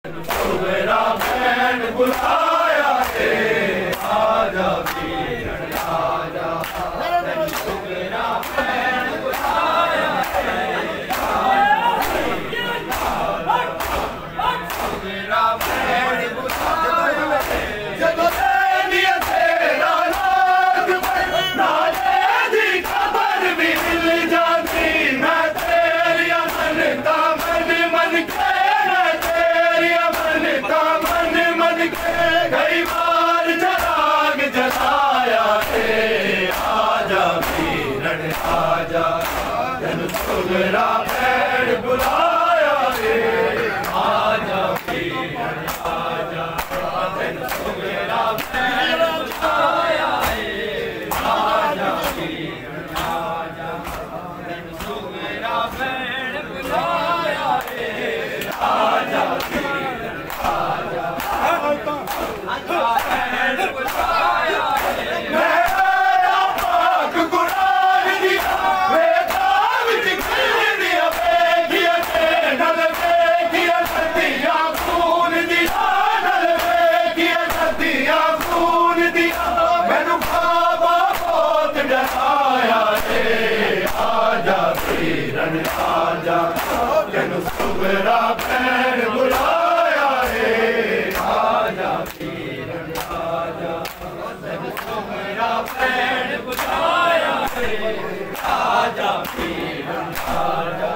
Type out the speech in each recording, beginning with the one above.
मेरा बैंड बुलाया है, आजा किरण आजा, मेरा बैंड बुलाया है, मेरा बैंड बुलाया है, जब दिया तेरा नाग नाले दी खबर भी मिल जाती, मैं तेरी मन का मन मन के, कई बार जलाग जलाया है, आजा किरण आजा, मेरा बैंड बुलाया है, आजा किरण आजा, मेरा बैंड बुलाया है, आजा किरण आजा, मेरा बैंड बुलाया है, आजा किरण आजा, आजा मेरा बैंड बुलाया है, आजा किरण आजा, मेरा बैंड बुलाया है, आजा किरण आजा,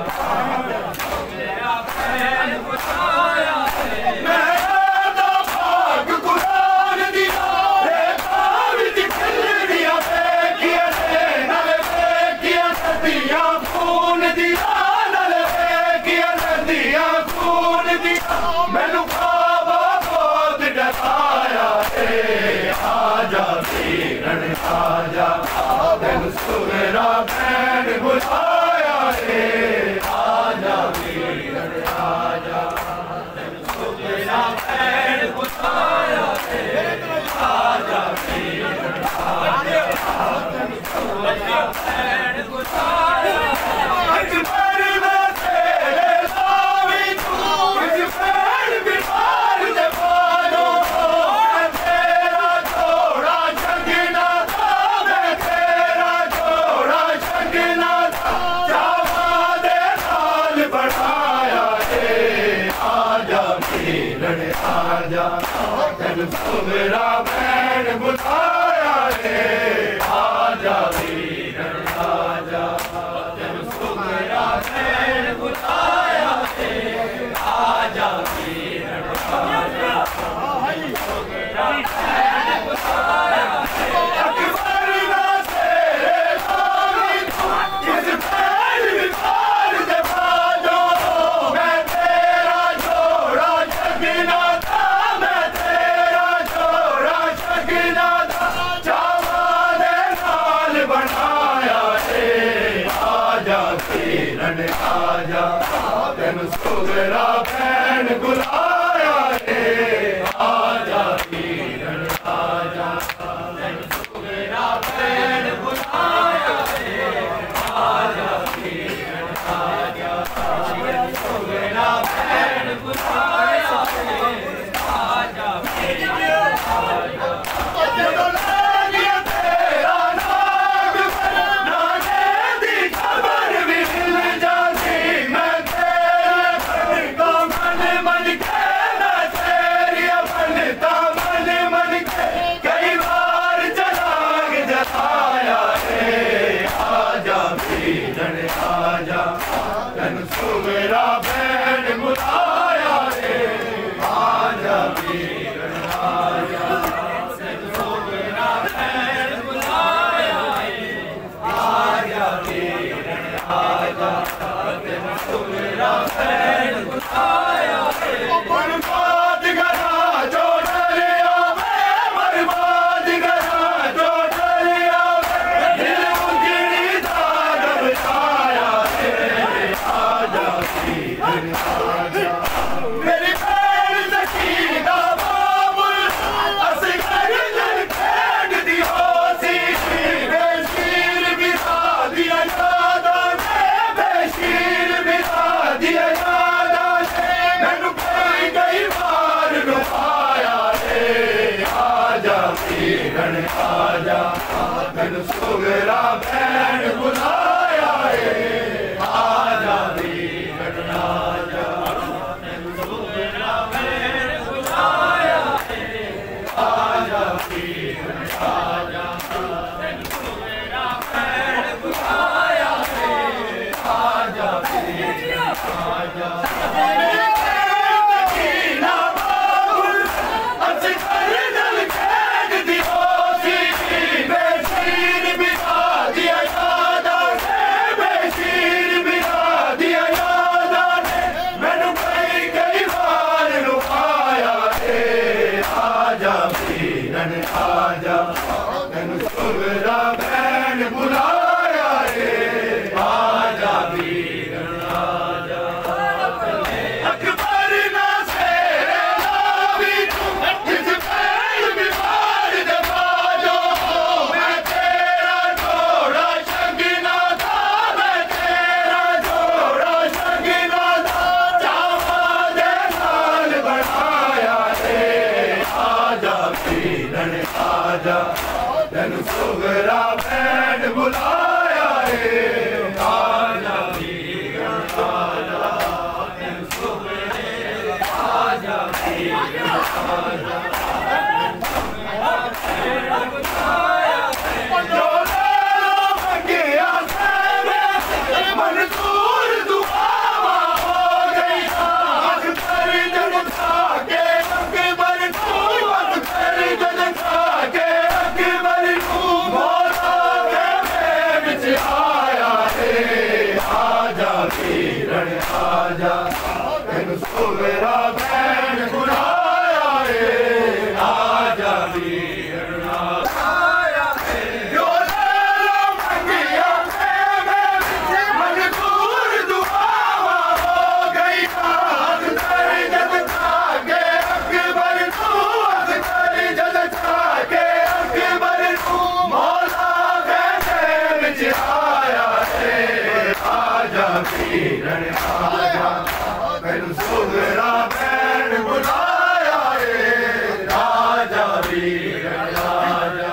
मेरा बैंड बुलाया है, मेरा भाग कुरान दिया, रेखा विच खिल दिया, किया नल किया सदियां खून दिया, मैनू ख्वाबा बहुत डराया है, आजा किरण आजा, मेरा बैंड बुलाया है, आजा किरण आजा, मेरा बैंड बुलाया है, आजा किरण आजा, मेरा बैंड बुलाया है, आजा मेरा बैंड बुलाया है, आजा किरण आजा, मेरा बैंड बुलाया है, आजा किरण आजा, मेरा बैंड बुलाया है, अकबर ना तेरे सामने इस बैंड विचार दे बाजो, मैं तेरा जोड़ा जगना, किरण आजा, मेरा बैंड बुलाया है, आजा किरण आजा, मेरा बैंड बुलाया है, आजा किरण आजा, मेरा बैंड बुलाया है, आजा किरण आजा, मन तेन सुगरा बैन बुलाया है आजा वीर आजा तेन सुगरा बैन बुलाया है आजा वीर आजा तेन सुगरा बैन बुलाया है आजा वीर आजा आजा तेन सुगरा बैन बुलाया है आजा वीर आजा अकबर ना सेरा भी तुम जिस पैर बीमार दबा जो मैं तेरा जोड़ा शगना था मैं तेरा जोड़ा शगना था चावा दे साल बढ़ाया है आजा वीर आजा तेन सुगरा बैन बुलाया है आजा वीर आजा तेन सुगरा आजा वीर आजा जो मंगिया से मंसूर दुआवा हो गई अख्तर जन था के अकबर तू अख्तर जन था के आया है आजा वीर आजा तेन सुगरा बैन बुलाया है आजा वीर आया है जो मंगिया से मंसूर दुआवा हो गई अख्तर जन था के अकबर तू अख्तर जन था के अकबर तू मौला आया है आजा वीर आजा तेन सुगरा बैन बुलाया है आजा वीर आजा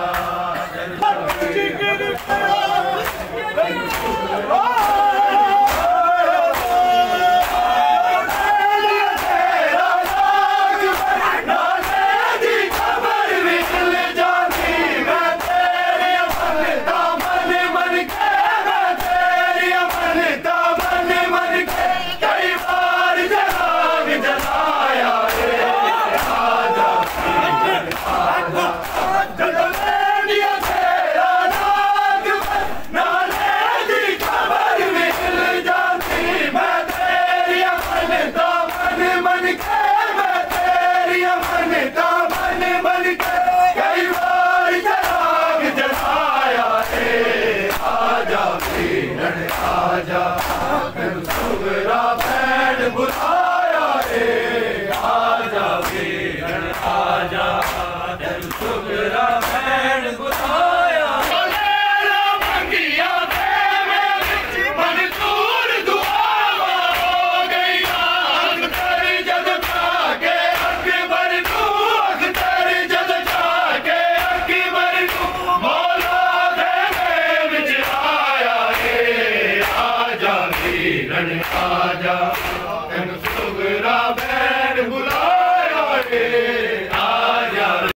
आजा तेन सुगरा बैन बुलाया है आजा वीर आजा तेन सुगरा बैन बुलाया मंगिया मंसूर दुआवा हो गई अख्तर जद था के अकबर तू अख्तर जद था के अकबर तू मौला आजा तेन सुगरा बैन बुलाया है